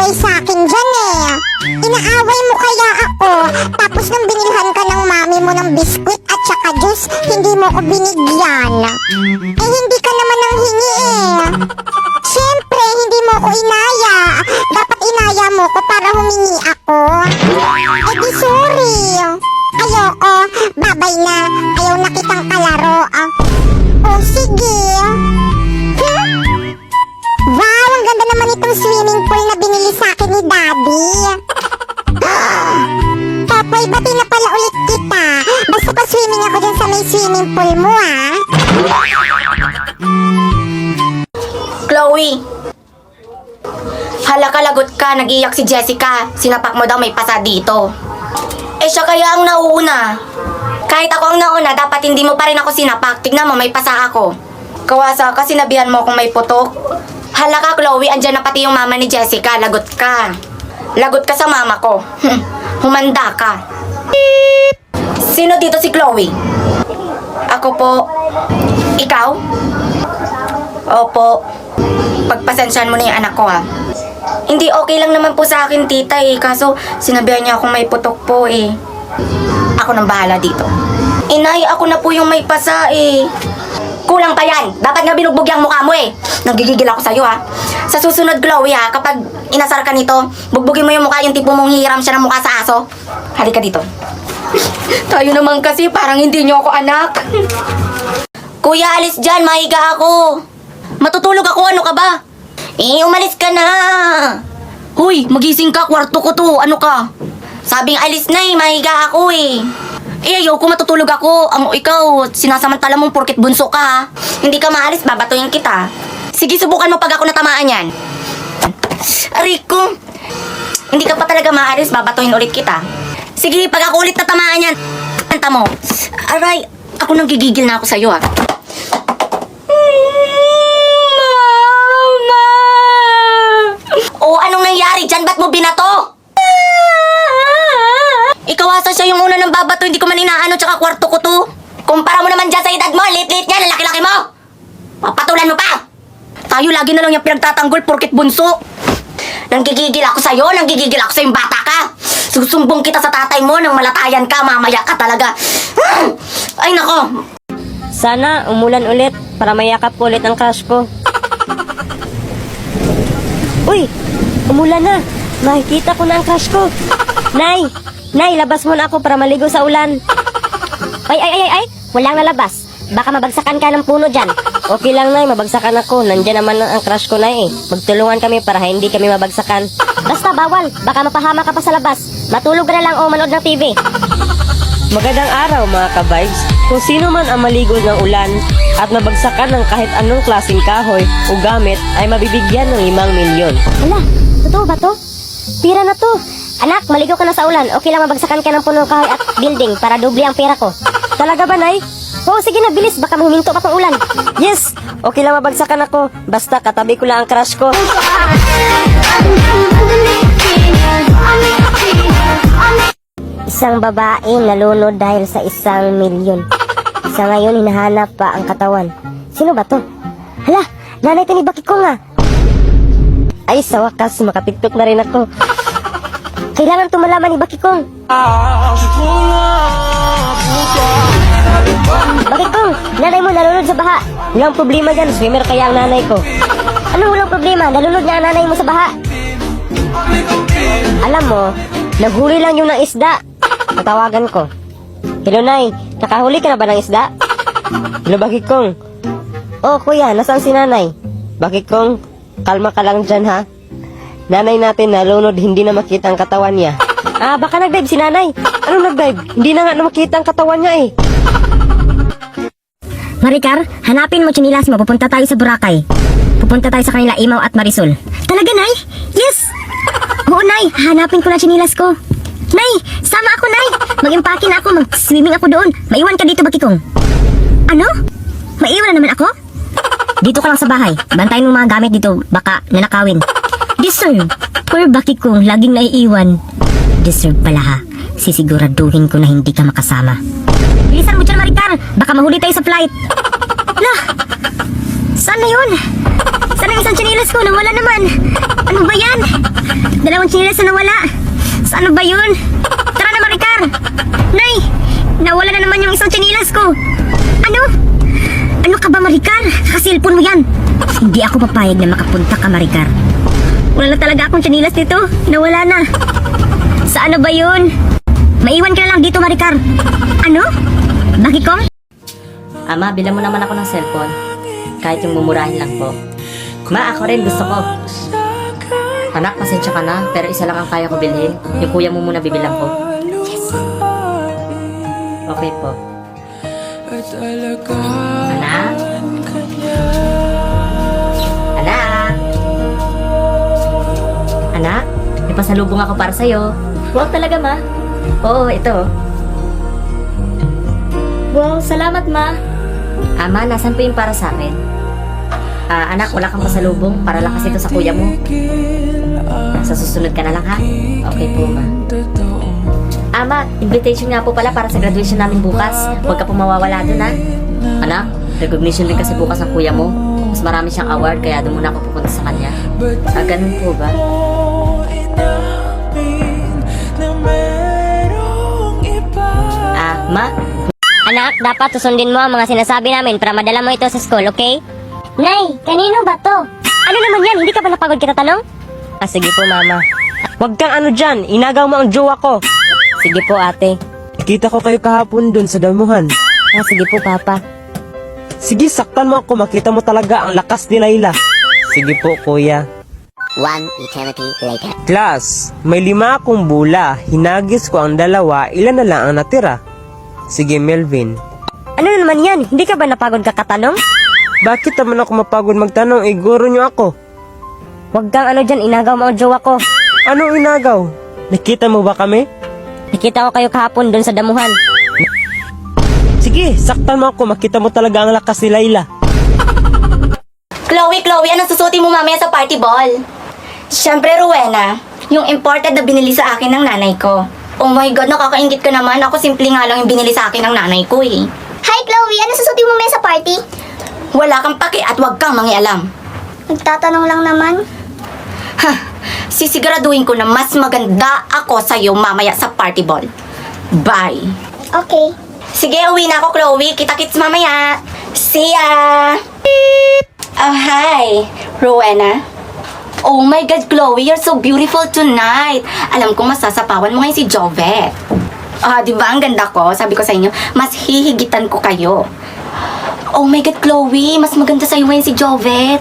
nag-aaway sa akin dyan eh. Inaaway mo kaya ako, tapos nang binilhan ka ng mami mo ng biskwit at saka juice, hindi mo ko binigyan. Eh hindi ka naman nang hingi eh. Siyempre, hindi mo ko inaya. Dapat inaya mo ko para humingi ako. Eh di sorry. Ayoko, babay na. Ayaw na kitang kalaro. Oh sige. Wow, ang ganda naman itong swimming pool na binili sa akin ni Daddy. Popoy, bati na pala ulit kita. Basta pa swimming ako dyan sa may swimming pool mo, ah. Chloe! Hala ka, lagot ka. Nag-iyak si Jessica. Sinapak mo daw may pasa dito. Eh siya kaya ang nauuna. Kahit ako ang nauna, dapat hindi mo pa rin ako sinapak. Tignan mo, may pasa ako. Kawasa ka, sinabihan mo kung may putok. Hala ka, Chloe, andyan na pati yung mama ni Jessica. Lagot ka. Lagot ka sa mama ko. Humanda ka. Sino dito si Chloe? Ako po. Ikaw? Opo. Pagpasensyahan mo na yung anak ko, ha. Hindi, okay lang naman po sa akin, tita, eh. Kaso, sinabihan niya akong may putok po, eh. Ako nang bahala dito. Inay, ako na po yung may pasa, eh. Kulang pa yan. Dapat nga binugbog yung mukha mo, eh. Nanggigigil ako sa'yo, ha. Sa susunod, Chloe, ha, kapag inasar ka nito, bugbugin mo yung mukha, yung tipo mong hihiram siya ng mukha sa aso. Halika dito. Tayo naman kasi, parang hindi niyo ako anak. Kuya, alis dyan. Mahiga ako. Matutulog ako. Ano ka ba? Eh, umalis ka na. Hoy, magising ka. Kwarto ko to. Ano ka? Sabing alis na eh. Mahiga ako eh. Eh, ayoko matutulog ako. Ikaw, sinasamantala mong porkit bunso ka, ha? Hindi ka maalis, babatuin kita. Sige, subukan mo pag ako natamaan yan. Rico, hindi ka pa talaga maalis, babatuin ulit kita. Sige, pag ako ulit natamaan yan, kanta mo. Aray, ako nang gigigil na ako sa'yo, ha? Mama! Oh, anong nangyari dyan? Ba't mo binato? Ikaw asa siya yung una ng babato, hindi ko man inaano, tsaka kwarto ko to. Kumpara mo naman dyan sa edad mo, lit-lit niya, lalaki-laki mo. Papatulan mo pa. Tayo lagi na lang yung pinagtatanggol, porkit bunso. Nanggigigil ako sa'yo, nanggigigil ako sa'yong bata ka. Susumbong kita sa tatay mo nang malatayan ka, mamaya ka talaga. Ay nako. Sana umulan ulit para mayakap ko ulit ang crush ko. Uy, umulan na. Makikita ko na ang crush ko. Nay, labas muna ako para maligo sa ulan. Ay, walang nalabas. Baka mabagsakan ka ng puno dyan. Okay lang, Nay, mabagsakan ako. Nandyan naman ang crush ko, Nay, eh. Magtulungan kami para hindi kami mabagsakan. Basta bawal, baka mapahama ka pa sa labas. Matulog ka na lang o manood ng TV. Magandang araw mga ka-vibes. Kung sino man ang maligo ng ulan at mabagsakan ng kahit anong klaseng kahoy o gamit ay mabibigyan ng 5 milyon. Hala, totoo ba to? Pira na to. Anak, maligo ka na sa ulan. Okay lang mabagsakan ka ng puno kahoy at building para doble ang pera ko. Talaga ba, Nay? Oo, sige na, bilis. Baka huminto pa tong ulan. Yes! Okay lang mabagsakan ako. Basta katabi ko lang ang crush ko. Isang babae nalunod dahil sa 1 milyon. Sa ngayon, hinahanap pa ang katawan. Sino ba to? Hala, nanay to ni Bakikong nga. Ay, sa wakas, makapiktok na rin ako. Kailangan tumalaman ni Bakikong. Bakikong, nanay mo nalunod sa baha. Walang problema dyan, swimmer kaya ang nanay ko. Ano walang problema? Nalunod nga ang nanay mo sa baha. Alam mo, naghuli lang yung ng isda. Natawagan ko. Hello, Nay. Nakahuli ka na ba ng isda? Hello, Bakikong. Oh, kuya, nasaan si nanay? Bakikong, kalma ka lang dyan, ha? Nanay natin nalunod, hindi na makita ang katawan niya. Ah, baka nag-dive si nanay. Anong nag-dive? Hindi na nga makita ang katawan niya, eh. Maricar, hanapin mo chinilas mo. Pupunta tayo sa Boracay. Pupunta tayo sa kanila, Imaw at Marisol. Talaga, Nay? Yes! Oo, Nay. Hanapin ko na chinilas ko. Nay, sama ako, Nay. Mag-impake na ako. Mag-swimming ako doon. Maiwan ka dito, Bakikong. Ano? Maiwan na naman ako? Dito ka lang sa bahay. Bantayin mo mga gamit dito. Baka nanakawin. Deserve. Poor Bakikong, laging naiiwan. Deserve pala, ha. Sisiguraduhin ko na hindi ka makasama. Bilisan mo dyan, Maricar. Baka mahuli tayo sa flight. Lah, saan na yun? Saan ang isang chinilas ko? Nawala naman. Ano ba yan? Dalawang chinilas na nawala. Saan ba yun? Tara na, Maricar! Nay! Nawala na naman yung isang chinilas ko. Ano? Ano ka ba, Maricar? Kasilpon mo yan. Hindi ako papayag na makapunta ka, Maricar. Wala na talaga akong chinilas dito. Nawala na. Saan na ba yun? Maiwan ka na lang dito, Maricar. Ano? Bakit kong? Ama, bilang mo naman ako ng cellphone. Kahit yung mumurahin lang po. Ma, ako rin gusto ko. Anak, pasensya ka na, pero isa lang ang kaya ko bilhin. Yung kuya mo muna bibilang ko. Okay po. Anak? Anak? Anak? May pasalubong ako para sa'yo. Wow, talaga, ma? Oo, ito. Wow, salamat, ma. Ama, nasan po yung para sa akin? Anak, wala kang pasalubong. Para lang kasi ito sa kuya mo. Sa susunod ka na lang, ha? Okay po, ma. Ama, invitation nga po pala para sa graduation namin bukas. Huwag ka po mawawala dun, ha? Anak, recognition din kasi bukas ng kuya mo. Mas marami siyang award, kaya doon muna ako pupunta sa kanya. Ganun po ba? Ma? Anak, dapat susundin mo ang mga sinasabi namin para madala mo ito sa school, okay? Nay, kanino ba to? Ano naman yan? Hindi ka ba napagod kita tanong? Sige po, mama. Huwag kang ano dyan, inagaw mo ang jowa ko. Sige po, ate. Nakita ko kayo kahapon dun sa damuhan. Sige po, papa. Sige, saktan mo ako. Makita mo talaga ang lakas ni Layla. Sige po, kuya. One eternity later. Class, may 5 akong bula. Hinagis ko ang 2. Ilan na lang ang natira? Sige, Melvin. Ano na naman yan? Hindi ka ba napagod kakatanong? Bakit naman ako mapagod magtanong? Iguro nyo ako. Huwag kang ano dyan, inagaw mo ang jowa ko. Anong inagaw? Nakita mo ba kami? Nakita ko kayo kahapon doon sa damuhan. Sige, saktan mo ako. Makita mo talaga ang lakas ni Layla. Chloe, anong susuti mo mamaya sa party ball? Siyempre, Rowena, yung imported na binili sa akin ng nanay ko. Oh my God, nakakaingit ka naman. Ako simple nga lang yung binili sa akin ng nanay ko eh. Hi, Chloe! Ano susuti mo mamaya sa party? Wala kang paki at wag kang mangialam. Nagtatanong lang naman. Sisiguraduhin ko na mas maganda ako sa'yo mamaya sa party ball. Bye. Okay. Sige, uwi na ako, Chloe. Kita-kits mamaya. See ya! Oh, hi, Rowena. Oh my God, Chloe, you're so beautiful tonight. Alam kong masasapawan mo ngayon si Jovet. Di ba ang ganda ko? Sabi ko sa inyo, mas hihigitan ko kayo. Oh my God, Chloe, mas maganda sa'yo ngayon si Jovet.